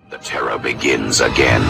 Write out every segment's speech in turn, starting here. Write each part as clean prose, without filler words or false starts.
The terror begins again.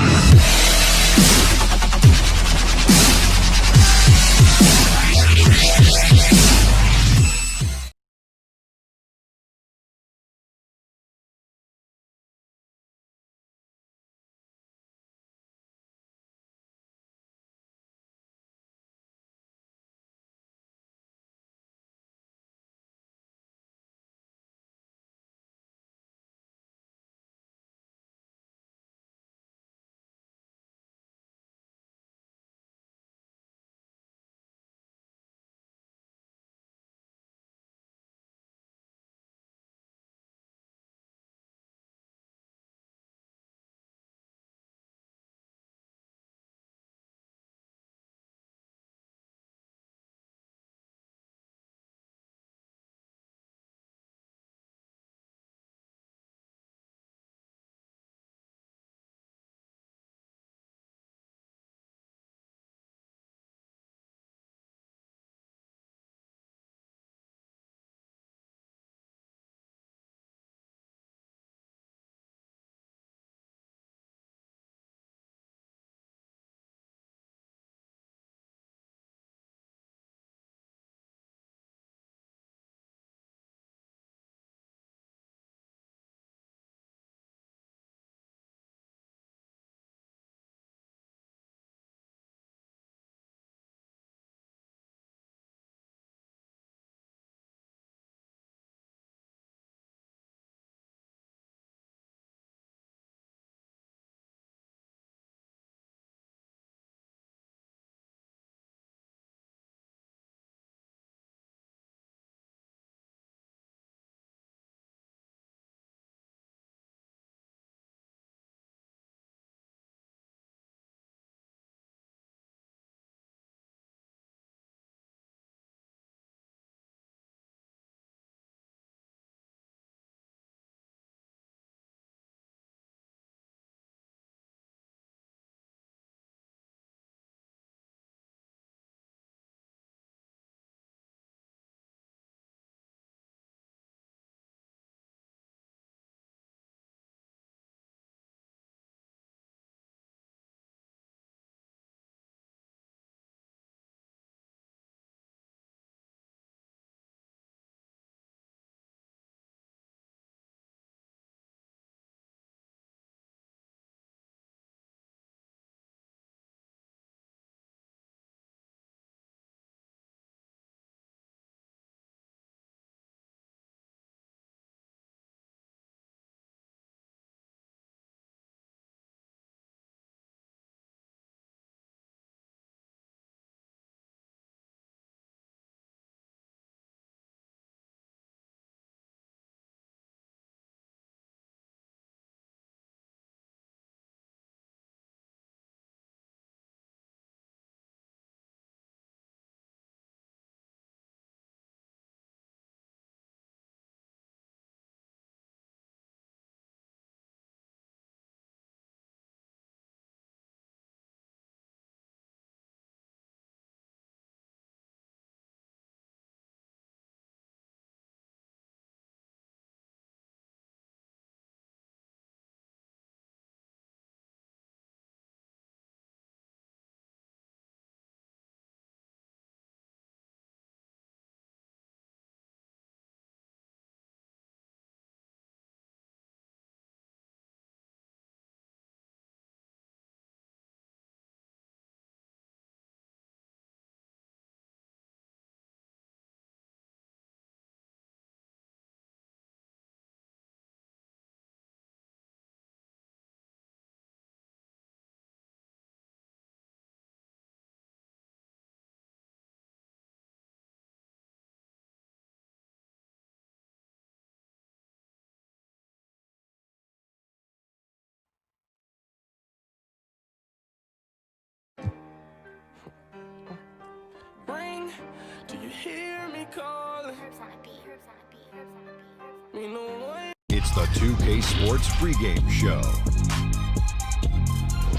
Do you hear me calling? It's the 2K Sports pregame show.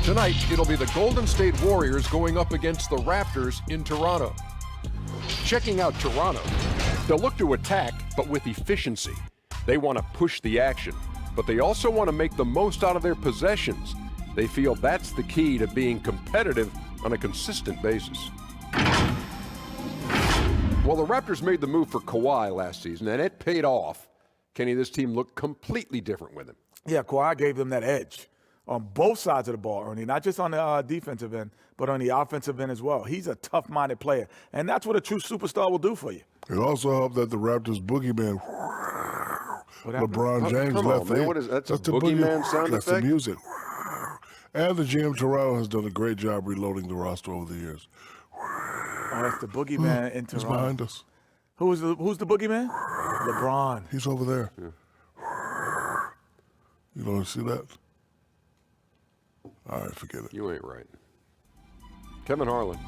Tonight, it'll be the Golden State Warriors going up against the Raptors in Toronto. Checking out Toronto, they'll look to attack, but with efficiency. They want to push the action. but they also want to make the most out of their possessions. They feel that's the key to being competitive on a consistent basis. Well, the Raptors made the move for Kawhi last season, and it paid off. Kenny, this team looked completely different with him. Yeah, Kawhi gave them that edge on both sides of the ball, Ernie, not just on the defensive end, but on the offensive end as well. He's a tough-minded player, and that's what a true superstar will do for you. It also helped that the Raptors boogeyman, LeBron James left man, there. what is that's the boogeyman sound That's effect? the music. And the GM Toronto has done a great job reloading the roster over the years. Oh, that's the boogeyman in He's Toronto. behind us. Who's the boogeyman? LeBron. He's over there. Yeah. You don't see that? All right, forget it. You ain't right. Kevin Harlan.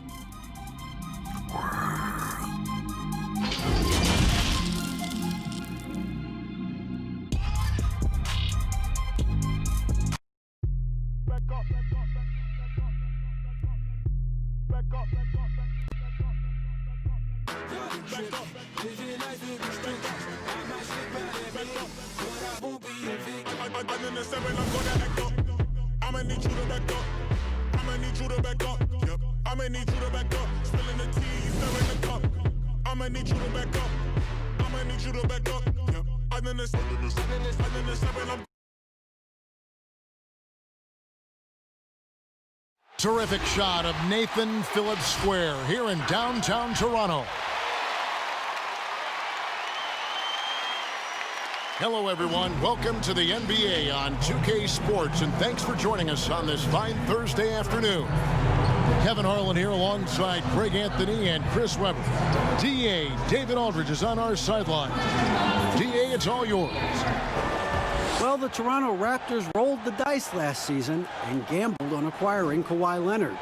I'ma need you to back up. I'ma need you to back up. Yep. I'ma need you to back up. Spilling the tea, stirring the cup. I'ma need you to back up. I'ma need you to back up. Yep. I'm in the 7, I'm Terrific shot of Nathan Phillips Square here in downtown Toronto. Hello, everyone. Welcome to the NBA on 2K Sports, and thanks for joining us on this fine Thursday afternoon. Kevin Harlan here alongside Greg Anthony and Chris Webber. DA David Aldridge is on our sideline. DA, it's all yours. Well, the Toronto Raptors rolled the dice last season and gambled on acquiring Kawhi Leonard.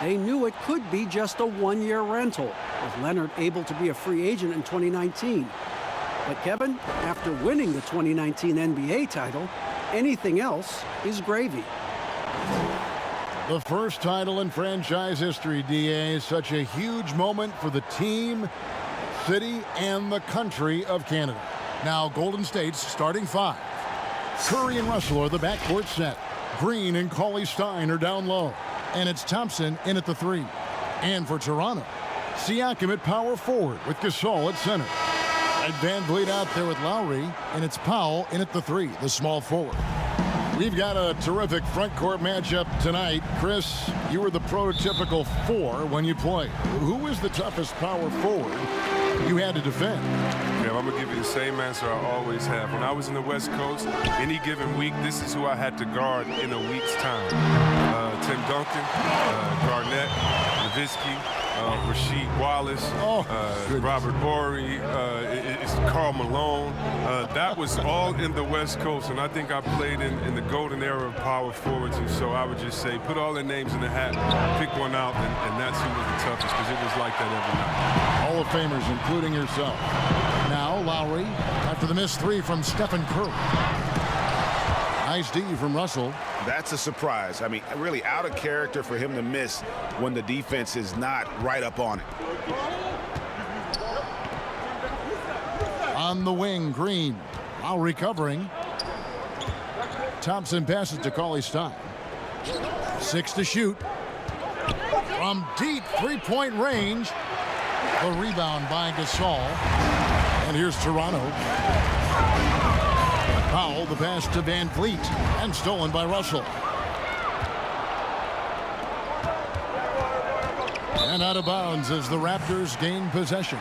They knew it could be just a one-year rental, with Leonard able to be a free agent in 2019. But Kevin, after winning the 2019 NBA title, anything else is gravy. The first title in franchise history, DA, is such a huge moment for the team, city, and the country of Canada. Now, Golden State's starting five. Curry and Russell are the backcourt set. Green and Cauley-Stein are down low. And it's Thompson in at the 3. And for Toronto, Siakam at power forward with Gasol at center. And Van Vliet out there with Lowry, and it's Powell in at the 3, the small forward. We've got a terrific front court matchup tonight. Chris, you were the prototypical 4 when you played. Who was the toughest power forward you had to defend? Yeah, I'm going to give you the same answer I always have. When I was in the West Coast, any given week, this is who I had to guard in a week's time. Tim Duncan, Garnett, Nowitzki, Rasheed Wallace, Robert Horry, it's Karl Malone. That was all in the West Coast, and I think I played in the golden era of power forwards, and so I would just say put all their names in the hat, pick one out, and that's who was the toughest, because it was like that every night. Hall of Famers, including yourself. Now Lowry, after the missed 3 from Stephen Curry. Nice D from Russell. That's a surprise. I mean, really out of character for him to miss when the defense is not right up on it. On the wing, Green. Lowry covering. Thompson passes to Cauley-Stein. 6 to shoot. From deep three-point range. The rebound by Gasol. And here's Toronto. Powell, the pass to Van Vliet, and stolen by Russell. And out of bounds as the Raptors gain possession.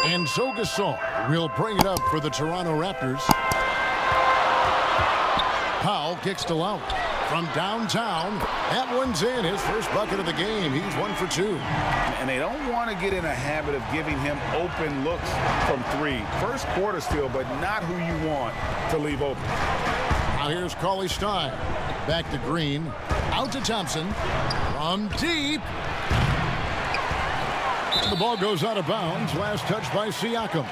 And so Gasol will bring it up for the Toronto Raptors. Powell kicks to Lowry. From downtown, that one's in. His first bucket of the game. He's 1 for 2. And they don't want to get in a habit of giving him open looks from 3. First quarter still, but not who you want to leave open. Now here's Cauley-Stein. Back to Green. Out to Thompson. From deep. The ball goes out of bounds. Last touch by Siakam.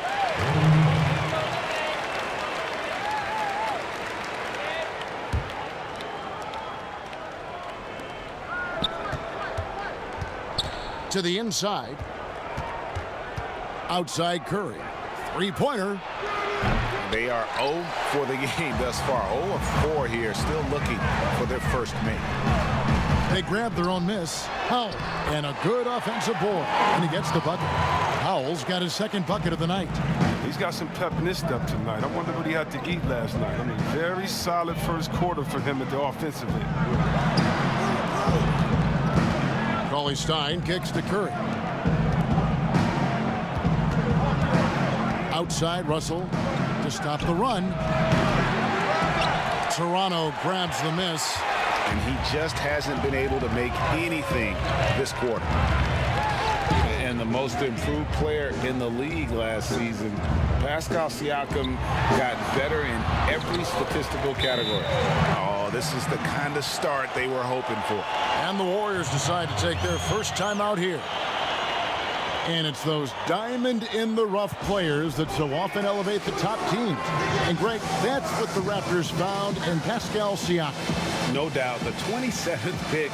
To the inside. Outside Curry. Three-pointer. They are 0 for the game thus far. 0 of 4 here, still looking for their first make. They grab their own miss. Howell, and a good offensive board. And he gets the bucket. Howell's got his second bucket of the night. He's got some pep in his step tonight. I wonder what he had to eat last night. I mean, very solid first quarter for him at the offensive end. Cauley Stein kicks to Curry. Outside, Russell to stop the run. Toronto grabs the miss. And he just hasn't been able to make anything this quarter. And the most improved player in the league last season, Pascal Siakam, got better in every statistical category. Oh, this is the kind of start they were hoping for. And the Warriors decide to take their first time out here. And it's those diamond-in-the-rough players that so often elevate the top teams. And, Greg, that's what the Raptors found in Pascal Siakam. No doubt. The 27th pick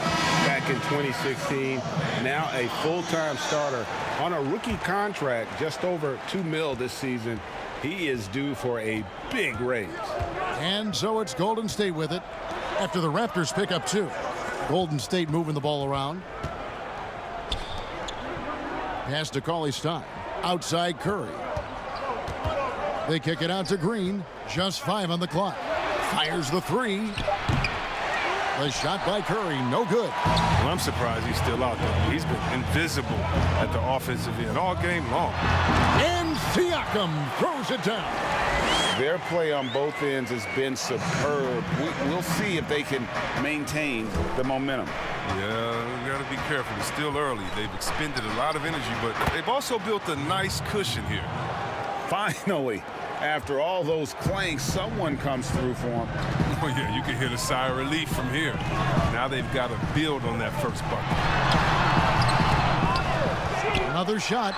back in 2016. Now a full-time starter on a rookie contract, just over $2 million this season. He is due for a big raise. And so it's Golden State with it after the Raptors pick up 2. Golden State moving the ball around. Pass to Cauley Stein. Outside Curry. They kick it out to Green. Just 5 on the clock. Fires the 3. The shot by Curry, no good. Well, I'm surprised he's still out there. He's been invisible at the offensive end all game long. And Siakam throws it down. Their play on both ends has been superb. We'll see if they can maintain the momentum. Yeah, we got to be careful. It's still early. They've expended a lot of energy, but they've also built a nice cushion here. Finally, after all those clanks, someone comes through for them. Oh, yeah, you can hear the sigh of relief from here. Now they've got to build on that first bucket. Another shot.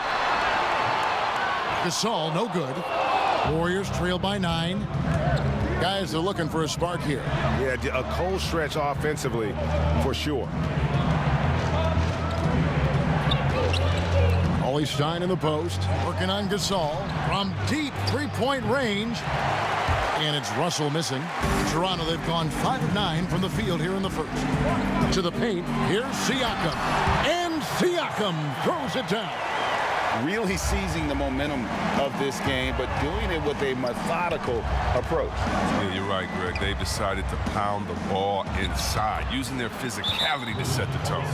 Gasol, no good. Warriors trail by 9. Guys are looking for a spark here. Yeah, a cold stretch offensively, for sure. Cauley Stein in the post, working on Gasol from deep three-point range. And it's Russell missing. Toronto, they've gone 5 of 9 from the field here in the first. To the paint, here's Siakam. And Siakam throws it down. Really seizing the momentum of this game, but doing it with a methodical approach. Yeah, you're right, Greg. They've decided to pound the ball inside, using their physicality to set the tone.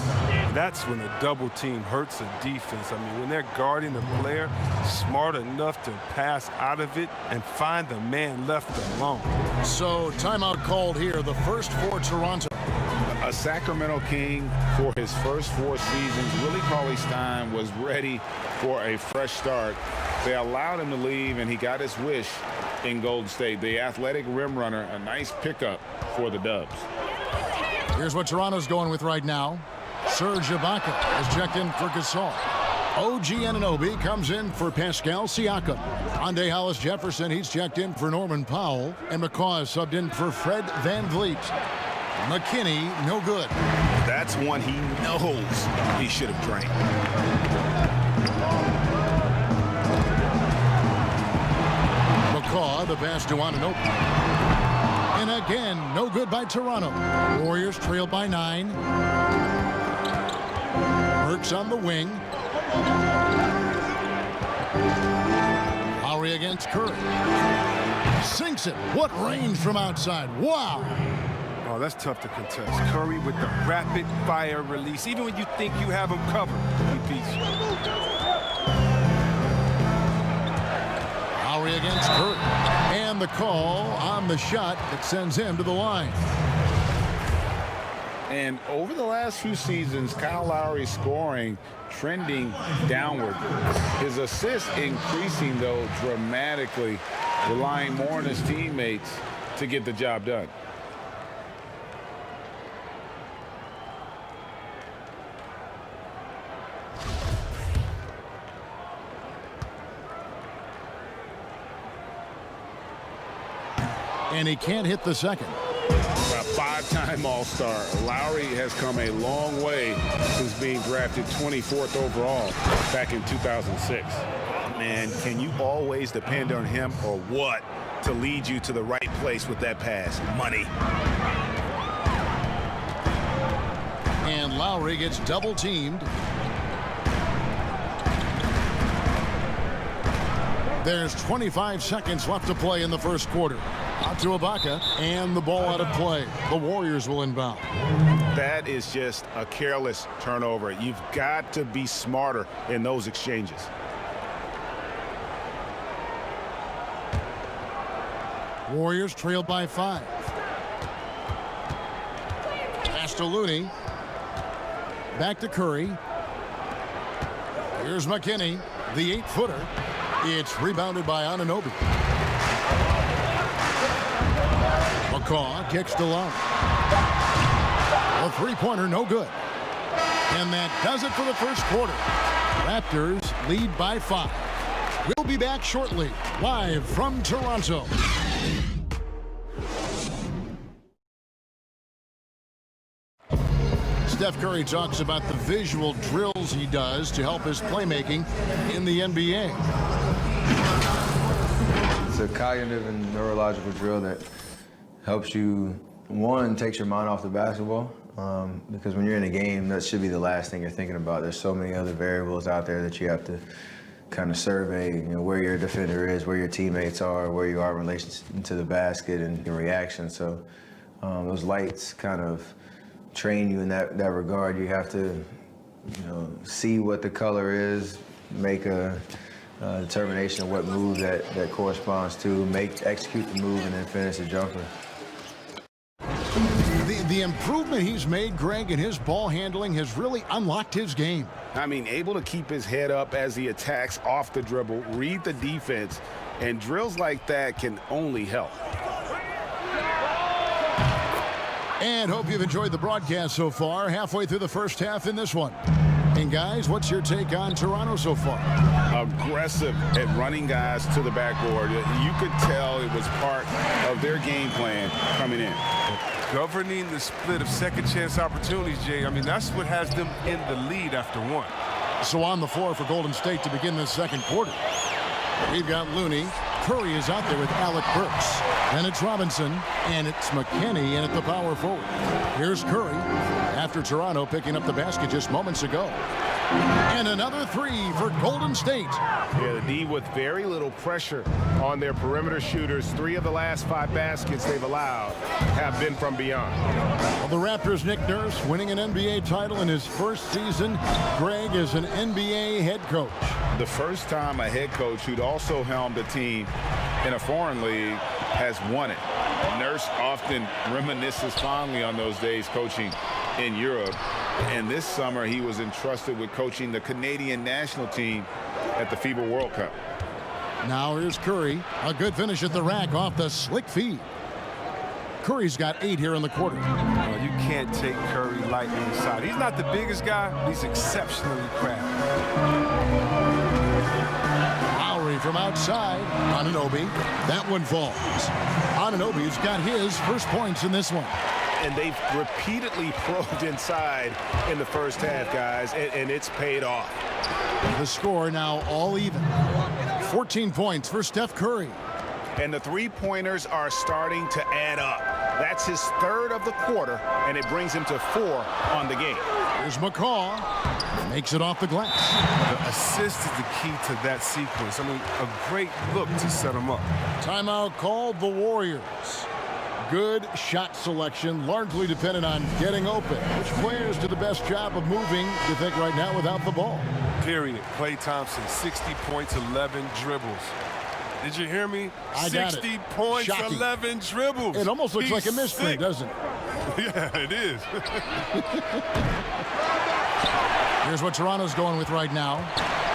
That's when a double team hurts a defense. I mean, when they're guarding the player smart enough to pass out of it and find the man left alone. So timeout called here, the first for Toronto. A Sacramento King for his first 4 seasons. Willie Cauley-Stein was ready for a fresh start. They allowed him to leave, and he got his wish in Golden State. The athletic rim runner, a nice pickup for the Dubs. Here's what Toronto's going with right now. Serge Ibaka has checked in for Gasol. OG Anunoby comes in for Pascal Siakam. Andre Hollis Jefferson, he's checked in for Norman Powell. And McCaw is subbed in for Fred VanVleet. McKinney, no good. That's one he knows he should have drained. McCaw, the pass to Anunoby. And again, no good by Toronto. Warriors trail by 9. Burks on the wing. Lowry against Curry. Sinks it. What range from outside. Wow. Oh, that's tough to contest. Curry with the rapid fire release. Even when you think you have him covered, he beats you. Lowry against Curry. And the call on the shot that sends him to the line. And over the last few seasons, Kyle Lowry's scoring trending downward. His assists increasing, though, dramatically, relying more on his teammates to get the job done. And he can't hit the second. A 5-time All-Star, Lowry has come a long way since being drafted 24th overall back in 2006. And can you always depend on him or what to lead you to the right place with that pass? Money. And Lowry gets double teamed. There's 25 seconds left to play in the first quarter. Out to Ibaka, and the ball out of play. The Warriors will inbound. That is just a careless turnover. You've got to be smarter in those exchanges. Warriors trailed by 5. Pass to Looney. Back to Curry. Here's McKinney, the 8-footer. It's rebounded by Anunoby. McCaw kicks to Love. A three-pointer, no good. And that does it for the first quarter. Raptors lead by 5. We'll be back shortly, live from Toronto. Steph Curry talks about the visual drills he does to help his playmaking in the NBA. It's a cognitive and neurological drill that helps you, one, takes your mind off the basketball, because when you're in a game, that should be the last thing you're thinking about. There's so many other variables out there that you have to kind of survey, where your defender is, where your teammates are, where you are in relation to the basket and your reaction. So those lights kind of train you in that regard. You have to, see what the color is, make a determination of what move that corresponds to, execute the move, and then finish the jumper. The improvement he's made, Greg, in his ball handling has really unlocked his game. I mean, able to keep his head up as he attacks off the dribble, read the defense, and drills like that can only help. And hope you've enjoyed the broadcast so far. Halfway through the first half in this one. And guys, what's your take on Toronto so far? Aggressive at running guys to the backboard. You could tell it was part of their game plan coming in. Governing the split of second chance opportunities, Jay. I mean, that's what has them in the lead after one. So on the floor for Golden State to begin this second quarter. We've got Looney. Curry is out there with Alec Burks. Then it's Robinson, and it's McKinney in at the power forward. Here's Curry after Toronto picking up the basket just moments ago. And another three for Golden State. Yeah, the D with very little pressure on their perimeter shooters. 3 of the last 5 baskets they've allowed have been from beyond. Well, the Raptors' Nick Nurse winning an NBA title in his first season. Greg is an NBA head coach. The first time a head coach who'd also helmed a team in a foreign league has won it. Nurse often reminisces fondly on those days coaching in Europe. And this summer, he was entrusted with coaching the Canadian national team at the FIBA World Cup. Now here's Curry. A good finish at the rack off the slick feed. Curry's got 8 here in the quarter. Well, you can't take Curry lightly inside. He's not the biggest guy, but he's exceptionally crafty. Lowry from outside. Anunoby. That one falls. Anunoby's got his first points in this one. And they've repeatedly probed inside in the first half, guys, and it's paid off. The score now all even. 14 points for Steph Curry. And the three-pointers are starting to add up. That's his 3rd of the quarter, and it brings him to 4 on the game. Here's McCaw. Makes it off the glass. The assist is the key to that sequence. I mean, a great look to set him up. Timeout called the Warriors. Good shot selection, largely dependent on getting open. Which players do the best job of moving, do you think, right now without the ball? Period. Klay Thompson, 60 points, 11 dribbles. Did you hear me? I got 60 it. points, Shocking. 11 dribbles. It almost looks He's like a mystery, sick. doesn't it? Yeah, it is. Here's what Toronto's going with right now.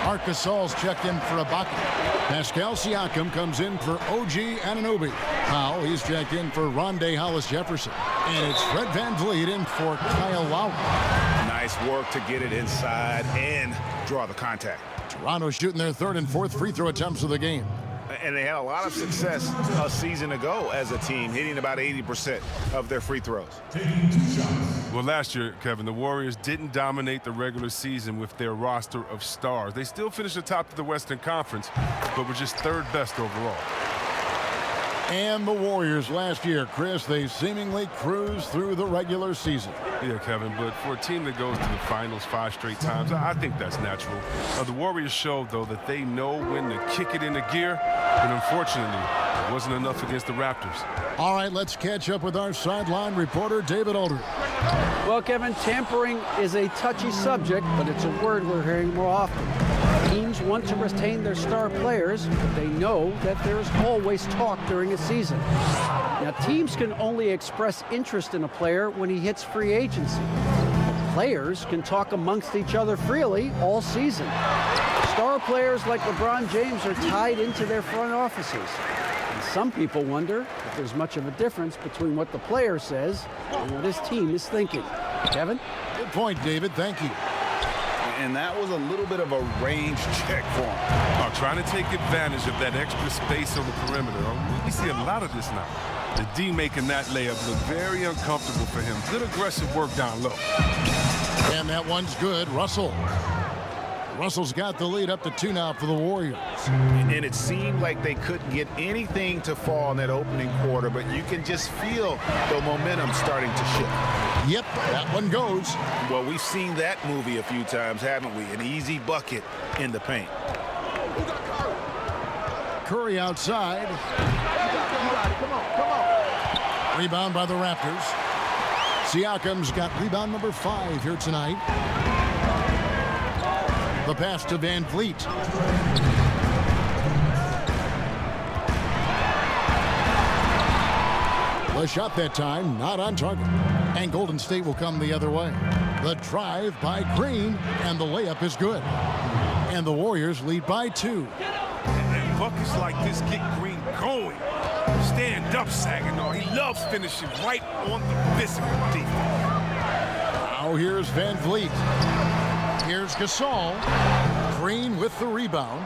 Marc Gasol's checked in for Ibaka. Pascal Siakam comes in for OG Anunoby. Powell, he's checked in for Rondé Hollis-Jefferson. And it's Fred VanVleet in for Kyle Lowry. Nice work to get it inside and draw the contact. Toronto shooting their 3rd and 4th free throw attempts of the game. And they had a lot of success a season ago as a team, hitting about 80% of their free throws. Well, last year, Kevin, the Warriors didn't dominate the regular season with their roster of stars. They still finished atop of the Western Conference, but were just third best overall. And the Warriors last year, Chris, they seemingly cruised through the regular season. Yeah, Kevin, but for a team that goes to the finals 5 straight times, I think that's natural. The Warriors showed, though, that they know when to kick it into gear, and unfortunately, it wasn't enough against the Raptors. All right, let's catch up with our sideline reporter, David Aldridge. Well, Kevin, tampering is a touchy subject, but it's a word we're hearing more often. Teams want to retain their star players, but they know that there's always talk during a season. Now, teams can only express interest in a player when he hits free agency. Players can talk amongst each other freely all season. Star players like LeBron James are tied into their front offices. And some people wonder if there's much of a difference between what the player says and what his team is thinking. Kevin? Good point, David. Thank you. And that was a little bit of a range check for him. Trying to take advantage of that extra space on the perimeter. We see a lot of this now. The D making that layup look very uncomfortable for him. Good aggressive work down low. And that one's good. Russell's got the lead up to 2 now for the Warriors. And it seemed like they couldn't get anything to fall in that opening quarter, but you can just feel the momentum starting to shift. Yep, that one goes. Well, we've seen that movie a few times, haven't we? An easy bucket in the paint. Curry outside. Come on. Rebound by the Raptors. Siakam's got rebound number 5 here tonight. The pass to Van Vliet. The shot that time, not on target. And Golden State will come the other way. The drive by Green, and the layup is good. And the Warriors lead by 2. And buckets like this get Green going. Stand up, Saginaw. He loves finishing right on the physical defense. Now here's Van Vliet. Here's Gasol. Green with the rebound.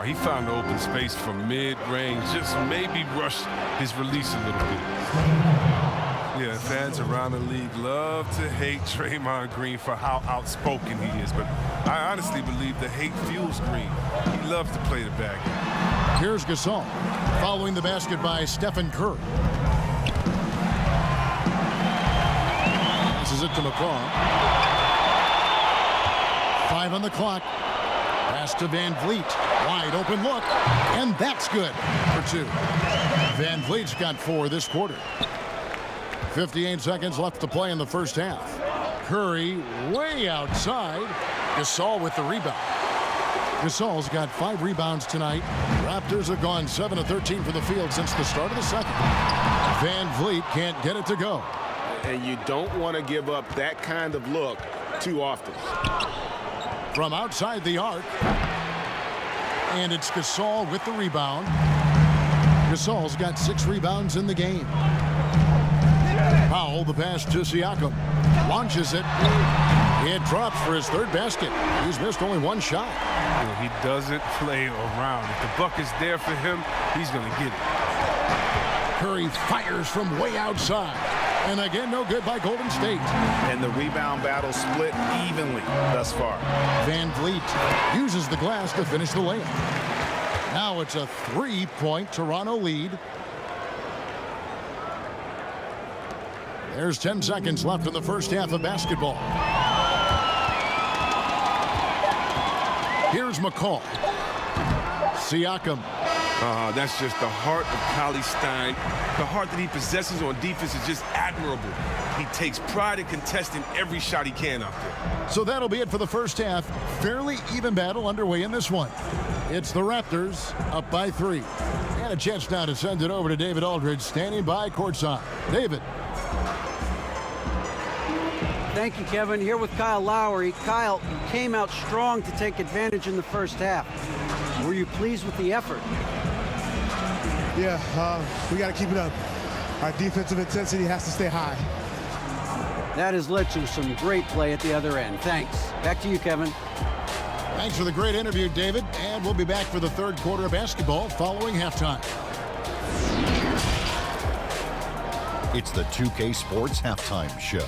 He found the open space from mid-range. Just maybe rush his release a little bit. Yeah, fans around the league love to hate Draymond Green for how outspoken he is. But I honestly believe the hate fuels Green. He loves to play the bag. Here's Gasol. Following the basket by Stephen Curry. Passes it to McCaw. 5 on the clock. Pass to Van Vliet. Wide open look. And that's good for 2. Van Vliet's got 4 this quarter. 58 seconds left to play in the first half. Curry way outside. Gasol with the rebound. Gasol's got 5 rebounds tonight. Raptors have gone 7 of 13 from the field since the start of the second. Van Vliet can't get it to go. And you don't want to give up that kind of look too often. From outside the arc. And it's Gasol with the rebound. Gasol's got 6 rebounds in the game. Powell, the pass to Siakam. Launches it. It drops for his 3rd basket. He's missed only 1 shot. He doesn't play around. If the bucket's there for him, he's going to get it. Curry fires from way outside. And again, no good by Golden State. And the rebound battle split evenly thus far. Van Vliet uses the glass to finish the layup. Now it's a 3-point Toronto lead. There's 10 seconds left in the first half of basketball. Here's McCaw. Siakam. That's just the heart of Cauley Stein. The heart that he possesses on defense is just admirable. He takes pride in contesting every shot he can out there. So that'll be it for the first half. Fairly even battle underway in this one. It's the Raptors up by 3. And a chance now to send it over to David Aldridge, standing by courtside. David. Thank you, Kevin. Here with Kyle Lowry. Kyle, you came out strong to take advantage in the first half. Were you pleased with the effort? Yeah, we got to keep it up. Our defensive intensity has to stay high. That has led to some great play at the other end. Thanks. Back to you, Kevin. Thanks for the great interview, David. And we'll be back for the third quarter of basketball following halftime. It's the 2K Sports Halftime Show.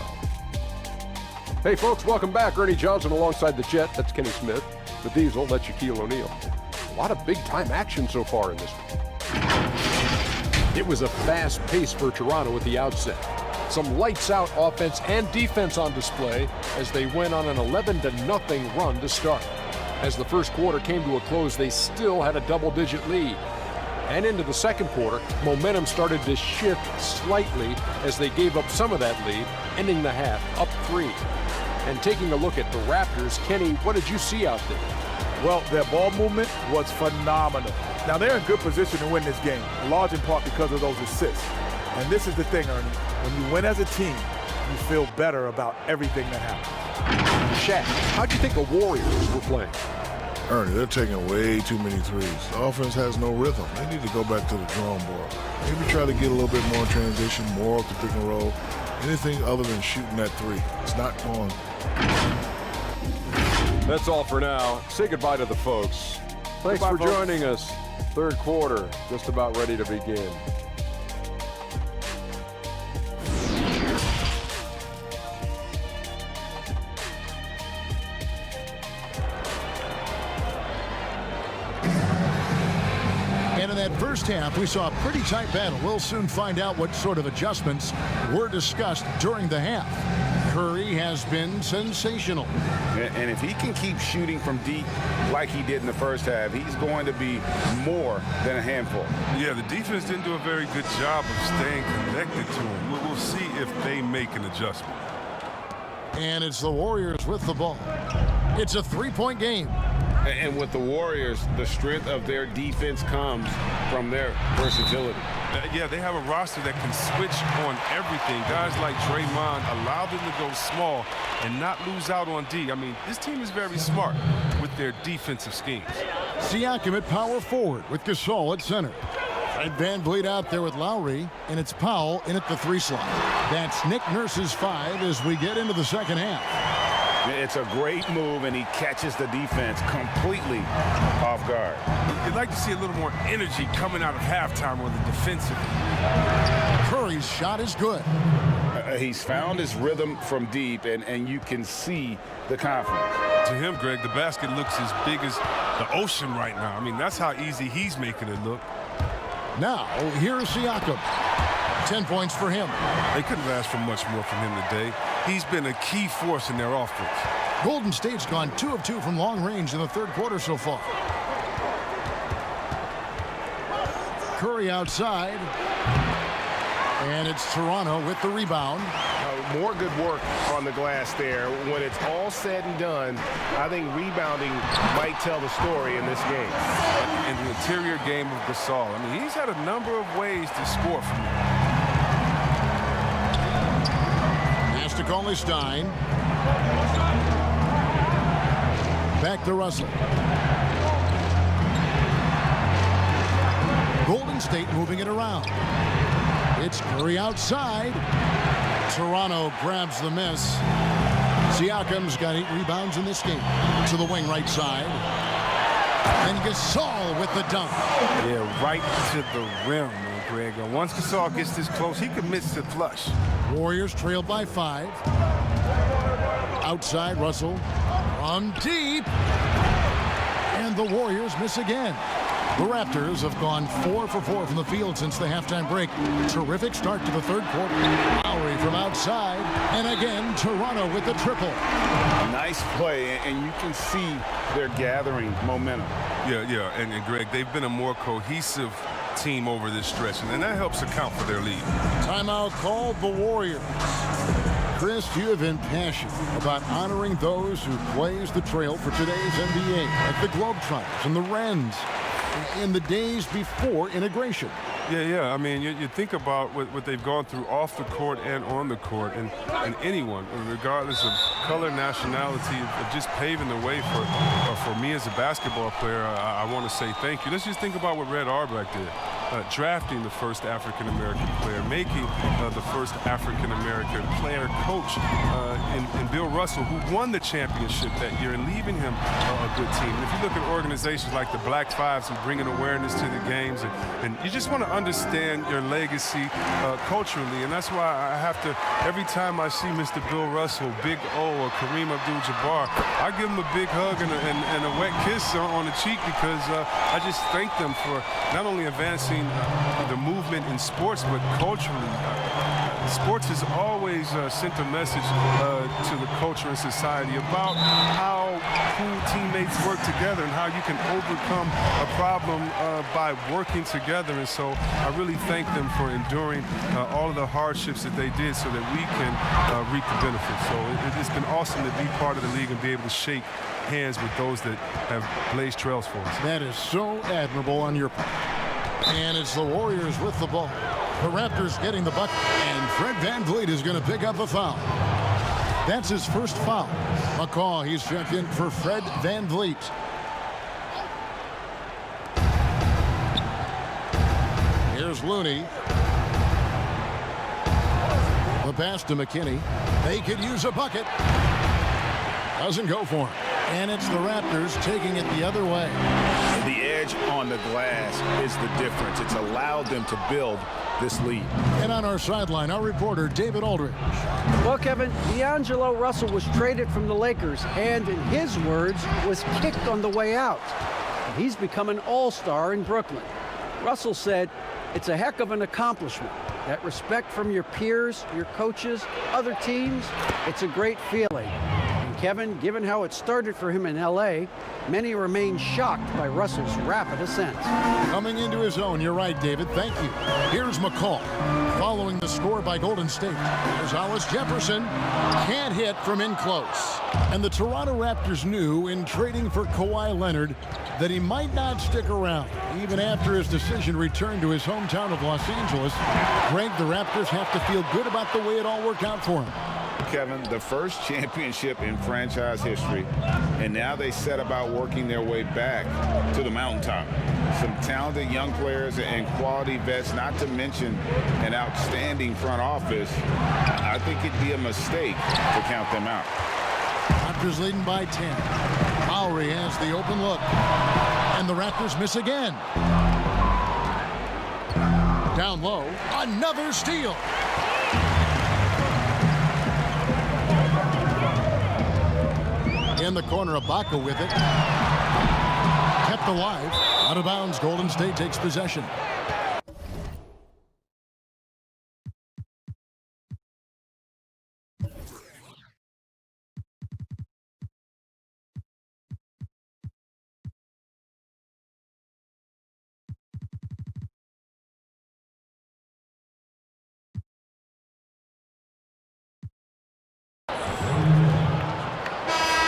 Hey, folks, welcome back. Ernie Johnson alongside the Jet. That's Kenny Smith. The Diesel, that's Shaquille O'Neal. A lot of big-time action so far in this one. It was a fast pace for Toronto at the outset. Some lights-out offense and defense on display as they went on an 11-0 run to start. As the first quarter came to a close, they still had a double-digit lead. And into the second quarter, momentum started to shift slightly as they gave up some of that lead, ending the half up 3. And taking a look at the Raptors, Kenny, what did you see out there? Well, their ball movement was phenomenal. Now, they're in good position to win this game, large in part because of those assists. And this is the thing, Ernie. When you win as a team, you feel better about everything that happens. Shaq, how'd you think the Warriors were playing? Ernie, they're taking way too many threes. The offense has no rhythm. They need to go back to the drawing board. Maybe try to get a little bit more transition, more off the pick and roll. Anything other than shooting that three. It's not going. That's all for now. Say goodbye to the folks. Thanks for joining us. Third quarter, just about ready to begin. And in that first half, we saw a pretty tight battle. We'll soon find out what sort of adjustments were discussed during the half. Curry has been sensational. And if he can keep shooting from deep like he did in the first half, he's going to be more than a handful. Yeah, the defense didn't do a very good job of staying connected to him. We'll see if they make an adjustment. And it's the Warriors with the ball. It's a three-point game. And with the Warriors, the strength of their defense comes from their versatility. Yeah, they have a roster that can switch on everything. Guys like Draymond allow them to go small and not lose out on D. I mean, this team is very smart with their defensive schemes. Siakam at power forward with Gasol at center. Fred VanVleet out there with Lowry, and it's Powell in at the 3 slot. That's Nick Nurse's 5 as we get into the second half. It's a great move, and he catches the defense completely off guard. You'd like to see a little more energy coming out of halftime on the defensive. Curry's shot is good. He's found his rhythm from deep, and you can see the confidence. To him, Greg, the basket looks as big as the ocean right now. I mean, that's how easy he's making it look. Now, here's Siakam. 10 points for him. They couldn't have asked for much more from him today. He's been a key force in their offense. Golden State's gone 2 of 2 from long range in the third quarter so far. Curry outside. And it's Toronto with the rebound. More good work on the glass there. When it's all said and done, I think rebounding might tell the story in this game. In the interior game of Gasol, I mean, he's had a number of ways to score from him. Pass to Conley Stein. Back to Russell. Golden State moving it around. It's Curry outside. Toronto grabs the miss. Siakam's got 8 rebounds in this game. To the wing right side. And Gasol with the dunk. Yeah, right to the rim, Greg. And once Gasol gets this close, he commits to flush. Warriors trail by 5. Outside, Russell. From deep. And the Warriors miss again. The Raptors have gone 4 for 4 from the field since the halftime break. Terrific start to the third quarter. Lowry from outside. And again, Toronto with the triple. Nice play, and you can see they're gathering momentum. Yeah, and Greg, they've been a more cohesive team over this stretch, and that helps account for their lead. Timeout called the Warriors. Chris, you have been passionate about honoring those who blaze the trail for today's NBA, like the Globetrotters and the Wrens, in the days before integration. Yeah. I mean, you think about what they've gone through off the court and on the court, and anyone, regardless of color, nationality, of just paving the way for me as a basketball player, I want to say thank you. Let's just think about what Red Auerbach did. drafting the first African-American player, making the first African-American player coach in Bill Russell, who won the championship that year, and leaving him a good team. And if you look at organizations like the Black Fives and bringing awareness to the games, and you just want to understand your legacy culturally, and that's why I have to, every time I see Mr. Bill Russell, Big O, or Kareem Abdul-Jabbar, I give them a big hug and a wet kiss on the cheek, because I just thank them for not only advancing the movement in sports, but culturally. Sports has always sent a message to the culture and society about how teammates work together and how you can overcome a problem by working together. And so I really thank them for enduring all of the hardships that they did so that we can reap the benefits. So it's been awesome to be part of the league and be able to shake hands with those that have blazed trails for us. That is so admirable on your part. And it's the Warriors with the ball. The Raptors getting the bucket, and Fred VanVleet is going to pick up a foul. That's his first foul. McCaw, he's checked in for Fred VanVleet. Here's Looney. The pass to McKinney. They could use a bucket. Doesn't go for him. And it's the Raptors taking it the other way. The edge on the glass is the difference. It's allowed them to build this lead. And on our sideline, our reporter, David Aldridge. Well, Kevin, D'Angelo Russell was traded from the Lakers and, in his words, was kicked on the way out. And he's become an all-star in Brooklyn. Russell said, "It's a heck of an accomplishment. That respect from your peers, your coaches, other teams, it's a great feeling." Kevin, given how it started for him in L.A., many remain shocked by Russell's rapid ascent. Coming into his own, you're right, David. Thank you. Here's McCall, following the score by Golden State. There's Alice Jefferson, can't hit from in close. And the Toronto Raptors knew in trading for Kawhi Leonard that he might not stick around. Even after his decision returned to his hometown of Los Angeles, Greg, the Raptors have to feel good about the way it all worked out for him. Kevin, the first championship in franchise history, and now they set about working their way back to the mountaintop. Some talented young players and quality vets, not to mention an outstanding front office. I think it'd be a mistake to count them out. Raptors leading by 10. Lowry has the open look, and the Raptors miss again. Down low, another steal. In the corner, Ibaka with it. Kept alive. Out of bounds, Golden State takes possession.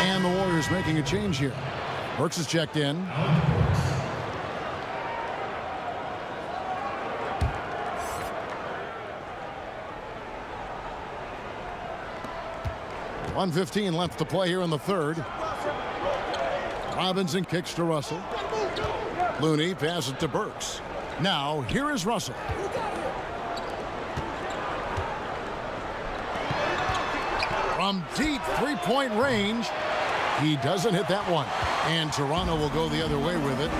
And the Warriors making a change here. Burks is checked in. .115 left to play here in the third. Robinson kicks to Russell. Looney passes to Burks. Now, here is Russell. From deep three-point range, he doesn't hit that one. And Toronto will go the other way with it.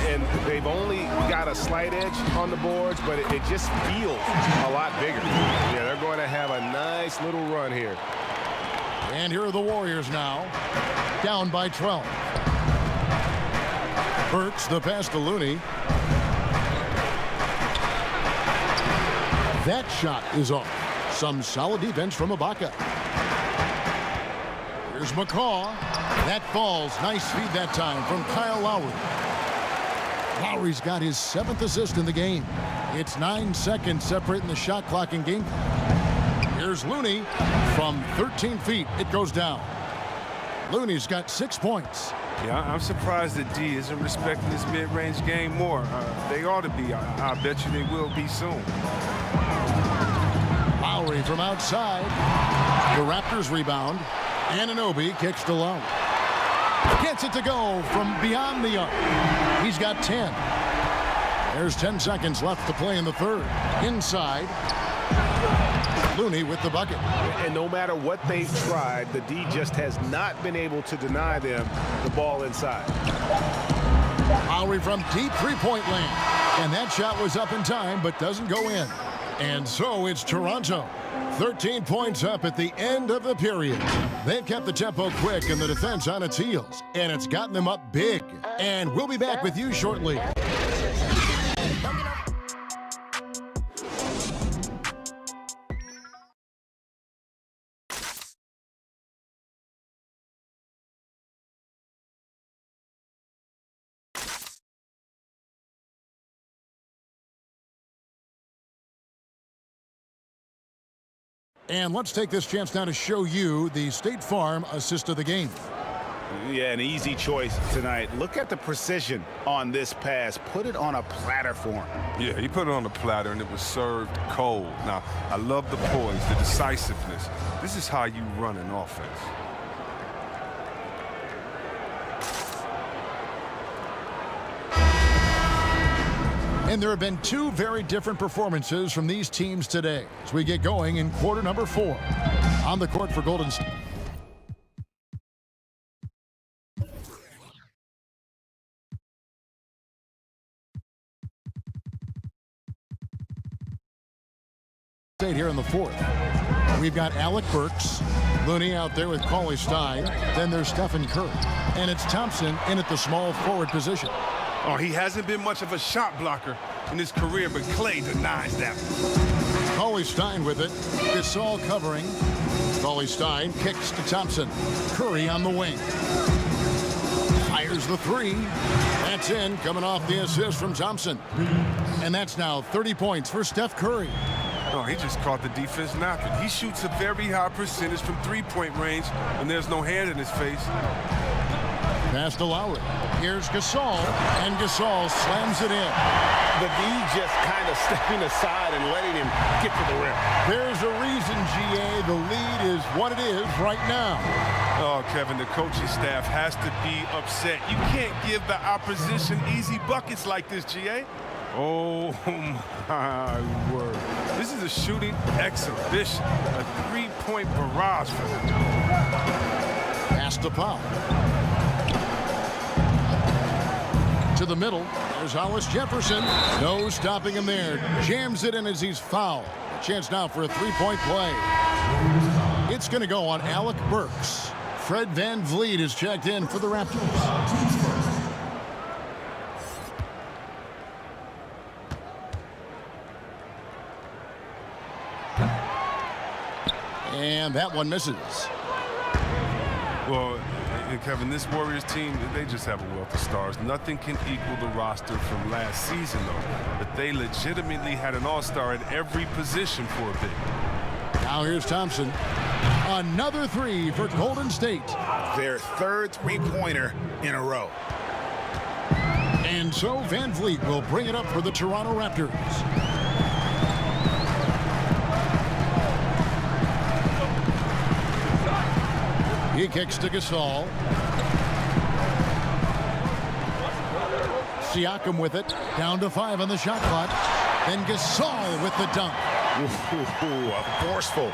And they've only got a slight edge on the boards, but it just feels a lot bigger. Yeah, they're going to have a nice little run here. And here are the Warriors now, down by 12. Burks, the pass to Looney. That shot is off. Some solid defense from Ibaka. Here's McCaw. That falls. Nice feed that time from Kyle Lowry. Lowry's got his 7th assist in the game. It's 9 seconds separating the shot clock and game. Here's Looney from 13 feet. It goes down. Looney's got 6 points. Yeah, I'm surprised that D isn't respecting this mid-range game more. They ought to be. I bet you they will be soon. Lowry from outside. The Raptors rebound. Anunoby kicks to Low. Gets it to go from beyond the arc. He's got 10. There's 10 seconds left to play in the third. Inside. Looney with the bucket. And no matter what they've tried, the D just has not been able to deny them the ball inside. Lowry from deep three-point land. And that shot was up in time, but doesn't go in. And so it's Toronto. 13 points up at the end of the period. They've kept the tempo quick and the defense on its heels. And it's gotten them up big. And we'll be back with you shortly. And let's take this chance now to show you the State Farm assist of the game. Yeah, an easy choice tonight. Look at the precision on this pass. Put it on a platter for him. Yeah, he put it on a platter, and it was served cold. Now, I love the poise, the decisiveness. This is how you run an offense. And there have been two very different performances from these teams today as we get going in quarter number 4. On the court for Golden State. Here in the fourth. We've got Alec Burks, Looney out there with Cauley Stein. Then there's Stephen Curry. And it's Thompson in at the small forward position. Oh, he hasn't been much of a shot blocker in his career, but Clay denies that. Cauley Stein with it. Gasol covering. Cauley Stein kicks to Thompson. Curry on the wing. Fires the three. That's in, coming off the assist from Thompson. And that's now 30 points for Steph Curry. Oh, he just caught the defense napping. He shoots a very high percentage from three-point range when there's no hand in his face. Pass to Lowry. Here's Gasol, and Gasol slams it in. The D just kind of stepping aside and letting him get to the rim. There's a reason, GA. The lead is what it is right now. Oh, Kevin, the coaching staff has to be upset. You can't give the opposition easy buckets like this, GA. Oh, my word. This is a shooting exhibition, a three-point barrage for them. Pass to Powell. To the middle, there's Hollis Jefferson. No stopping him there. Jams it in as he's fouled. A chance now for a three-point play. It's going to go on Alec Burks. Fred VanVleet is checked in for the Raptors. And that one misses. Well, Kevin, this Warriors team, they just have a wealth of stars. Nothing can equal the roster from last season, though. But they legitimately had an all-star at every position for a bit. Now here's Thompson. Another three for Golden State. Their third three-pointer in a row. And so VanVleet will bring it up for the Toronto Raptors. He kicks to Gasol. Siakam with it. Down to 5 on the shot clock. Then Gasol with the dunk. Ooh, a forceful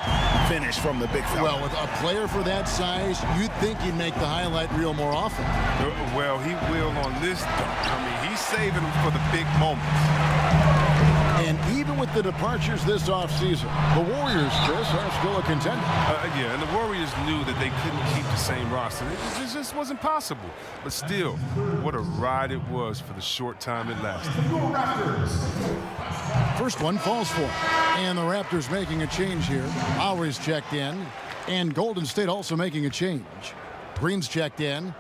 finish from the big fella. Well, with a player for that size, you'd think he'd make the highlight reel more often. Well, he will on this dunk. I mean, he's saving them for the big moments. And even with the departures this offseason, the Warriors, Chris, are still a contender. Yeah, and the Warriors knew that they couldn't keep the same roster. It just wasn't possible. But still, what a ride it was for the short time it lasted. First one falls for him. And the Raptors making a change here. Lowry's checked in. And Golden State also making a change. Green's checked in.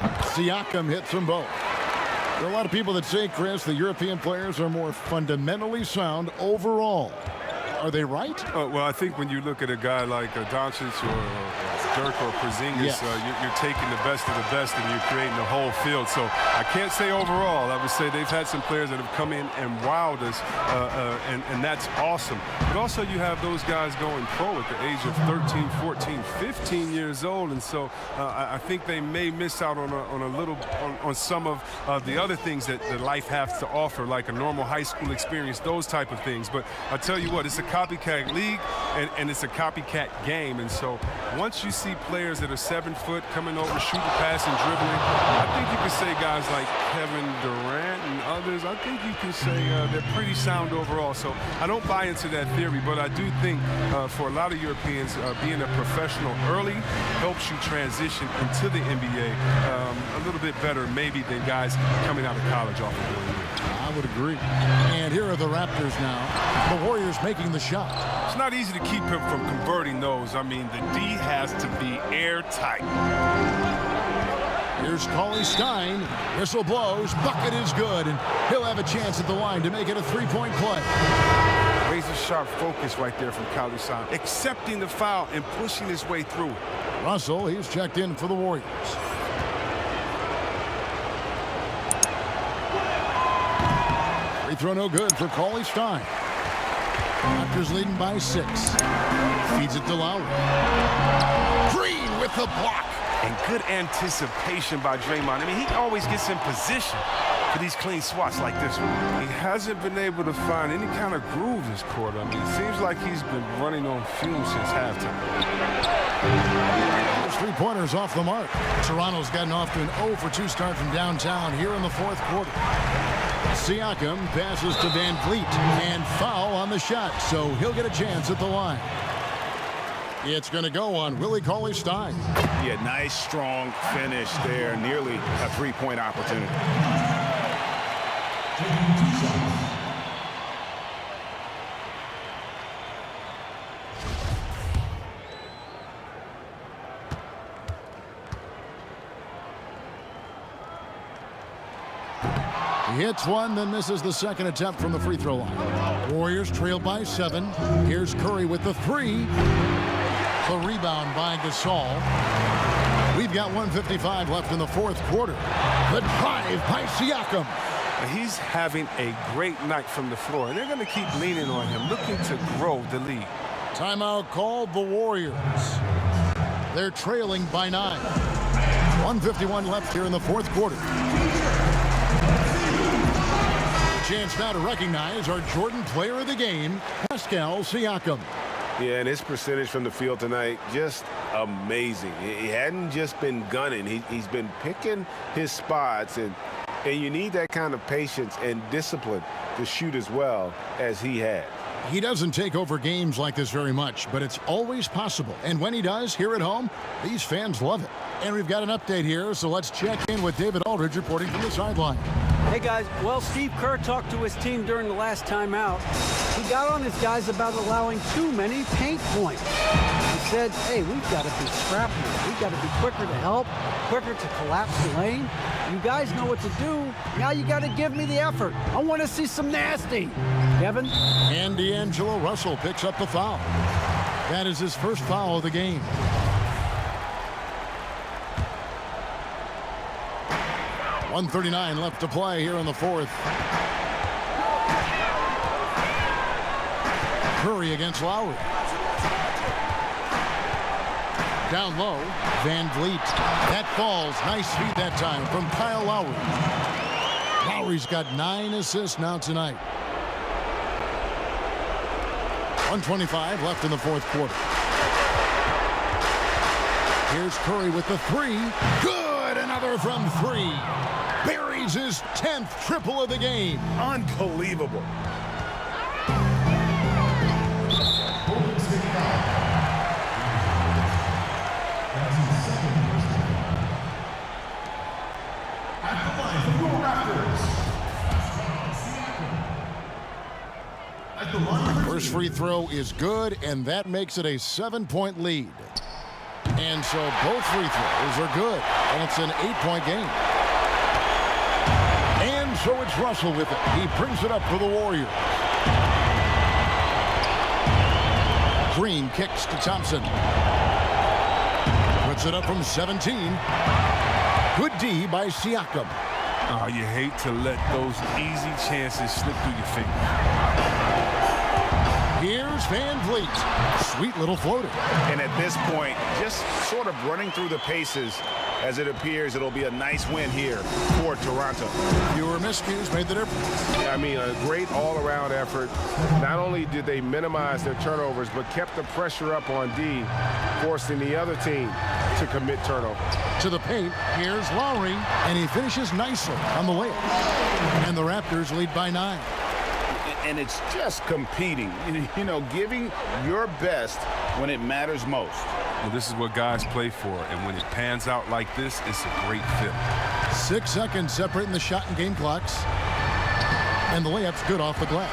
Siakam hits them both. There are a lot of people that say, Chris, the European players are more fundamentally sound overall. Are they right? Well, I think when you look at a guy like Doncic or Dirk or Porzingis, you're taking the best of the best and you're creating the whole field. So I can't say overall. I would say they've had some players that have come in and wowed us, and that's awesome. But also you have those guys going pro at the age of 13, 14, 15 years old, and so I think they may miss out on some of the other things that life has to offer, like a normal high school experience, those type of things. But I tell you what, it's a copycat league and it's a copycat game, and so once you see players that are 7 foot coming over, shooting, passing, dribbling, I think you can say guys like Kevin Durant and others, I think you can say they're pretty sound overall. So I don't buy into that theory, but I do think for a lot of Europeans, being a professional early helps you transition into the NBA a little bit better maybe than guys coming out of college off of 1 year. I would agree. And here are the Raptors now. The Warriors making the shot. It's not easy to keep him from converting those. I mean, the D has to be airtight. Here's Cauley Stein. Whistle blows. Bucket is good. And he'll have a chance at the line to make it a three-point play. Razor sharp focus right there from Cauley Stein. Accepting the foul and pushing his way through it. Russell, he's checked in for the Warriors. Free throw no good for Cauley Stein. Raptors leading by 6. Feeds it to Lowry. Green with the block. And good anticipation by Draymond. I mean, he always gets in position for these clean swats like this one. He hasn't been able to find any kind of groove this quarter. I mean, it seems like he's been running on fumes since halftime. Those three-pointers off the mark. Toronto's gotten off to an 0-for-2 start from downtown here in the fourth quarter. Siakam passes to Van Vliet, and foul on the shot, so he'll get a chance at the line. It's going to go on Willie Cauley Stein. Yeah, nice, strong finish there. Nearly a three-point opportunity. He hits one, then misses the second attempt from the free throw line. Warriors trail by 7. Here's Curry with the 3. The rebound by Gasol. We've got 1:55 left in the fourth quarter. The drive by Siakam. He's having a great night from the floor, and they're going to keep leaning on him, looking to grow the lead. Timeout called the Warriors. They're trailing by 9. 1:51 left here in the fourth quarter. Chance now to recognize our Jordan player of the game, Pascal Siakam. Yeah, and his percentage from the field tonight, just amazing. He hadn't just been gunning. He's been picking his spots, and you need that kind of patience and discipline to shoot as well as he had. He doesn't take over games like this very much, but it's always possible. And when he does, here at home, these fans love it. And we've got an update here, so let's check in with David Aldridge reporting from the sideline. Hey, guys. Well, Steve Kerr talked to his team during the last timeout. He got on his guys about allowing too many paint points. He said, hey, we've got to be scrappier. We've got to be quicker to help, quicker to collapse the lane. You guys know what to do. Now you got to give me the effort. I want to see some nasty. Kevin? And D'Angelo Russell picks up the foul. That is his first foul of the game. .139 left to play here in the fourth. Curry against Lowry. Down low, Van Vliet. That falls. Nice feed that time from Kyle Lowry. Lowry's got 9 assists now tonight. 1:25 left in the fourth quarter. Here's Curry with the 3. Good! Another from 3. Buries his 10th triple of the game. Unbelievable. First free throw is good, and that makes it a 7-point lead. And so both free throws are good, and it's an 8-point game. And so it's Russell with it. He brings it up for the Warriors. Green kicks to Thompson. Puts it up from 17. Good D by Siakam. Oh, you hate to let those easy chances slip through your fingers. Here's Van Vliet. Sweet little floater. And at this point, just sort of running through the paces, as it appears it'll be a nice win here for Toronto. Fewer miscues made the difference. I mean, a great all-around effort. Not only did they minimize their turnovers, but kept the pressure up on D, forcing the other team to commit turnover. To the paint, here's Lowry, and he finishes nicely on the layup. And the Raptors lead by 9. And it's just competing, you know, giving your best when it matters most. Well, this is what guys play for, and when it pans out like this, it's a great fit. 6 seconds separating the shot and game clocks. And the layup's good off the glass.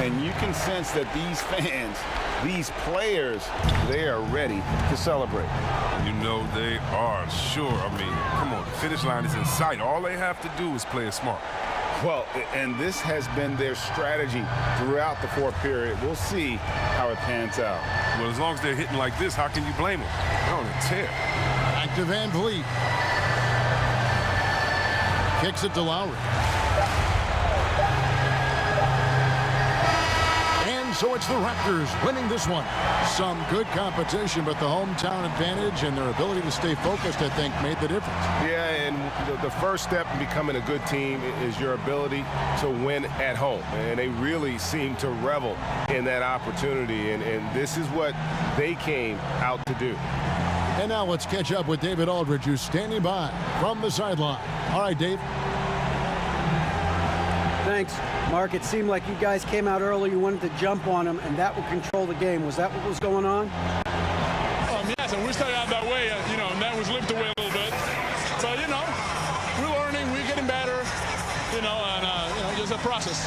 And you can sense that these fans, these players, they are ready to celebrate. You know they are, sure. I mean, come on, the finish line is in sight. All they have to do is play it smart. Well, and this has been their strategy throughout the fourth period. We'll see how it pans out. Well, as long as they're hitting like this, how can you blame them? They're on a tear. Back to Van Vliet. Kicks it to Lowry. And so it's the Raptors winning this one. Some good competition, but the hometown advantage and their ability to stay focused, I think, made the difference. Yeah, and the first step in becoming a good team is your ability to win at home. And they really seem to revel in that opportunity. And this is what they came out to do. And now let's catch up with David Aldridge, who's standing by from the sideline. All right, Dave. Thanks, Mark. It seemed like you guys came out early. You wanted to jump on them, and that would control the game. Was that what was going on? Yes, and we started out that way, you know, and that was slipped away a little bit. But, you know, we're learning, we're getting better, you know, and, you know, just a process.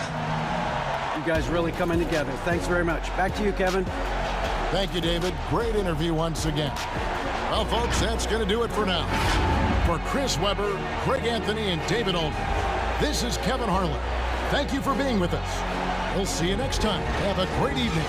You guys really coming together. Thanks very much. Back to you, Kevin. Thank you, David. Great interview once again. Well, folks, that's going to do it for now. For Chris Webber, Craig Anthony, and David Aldridge, this is Kevin Harlan. Thank you for being with us. We'll see you next time. Have a great evening.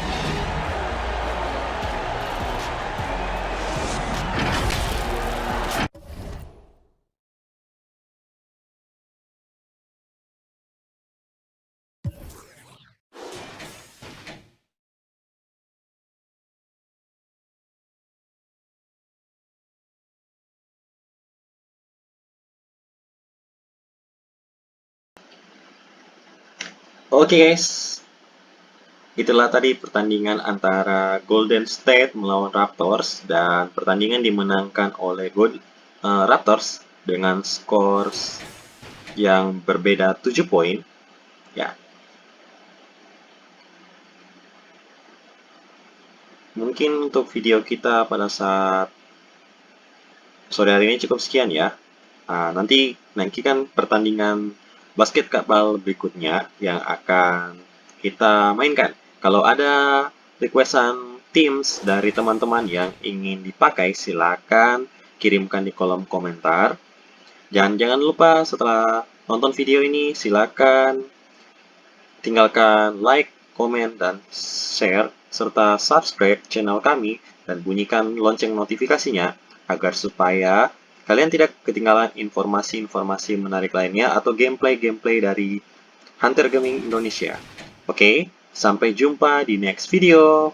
Oke guys, itulah tadi pertandingan antara Golden State melawan Raptors, dan pertandingan dimenangkan oleh Raptors dengan skor yang berbeda 7 poin. Ya, mungkin untuk video kita pada saat sore hari ini cukup sekian ya. Nanti kan pertandingan basketball berikutnya yang akan kita mainkan. Kalau ada requestan teams dari teman-teman yang ingin dipakai, silakan kirimkan di kolom komentar. Dan jangan lupa setelah nonton video ini, silakan tinggalkan like, komen, dan share, serta subscribe channel kami dan bunyikan lonceng notifikasinya agar supaya kalian tidak ketinggalan informasi-informasi menarik lainnya atau gameplay-gameplay dari Hunter Gaming Indonesia. Oke, sampai jumpa di next video.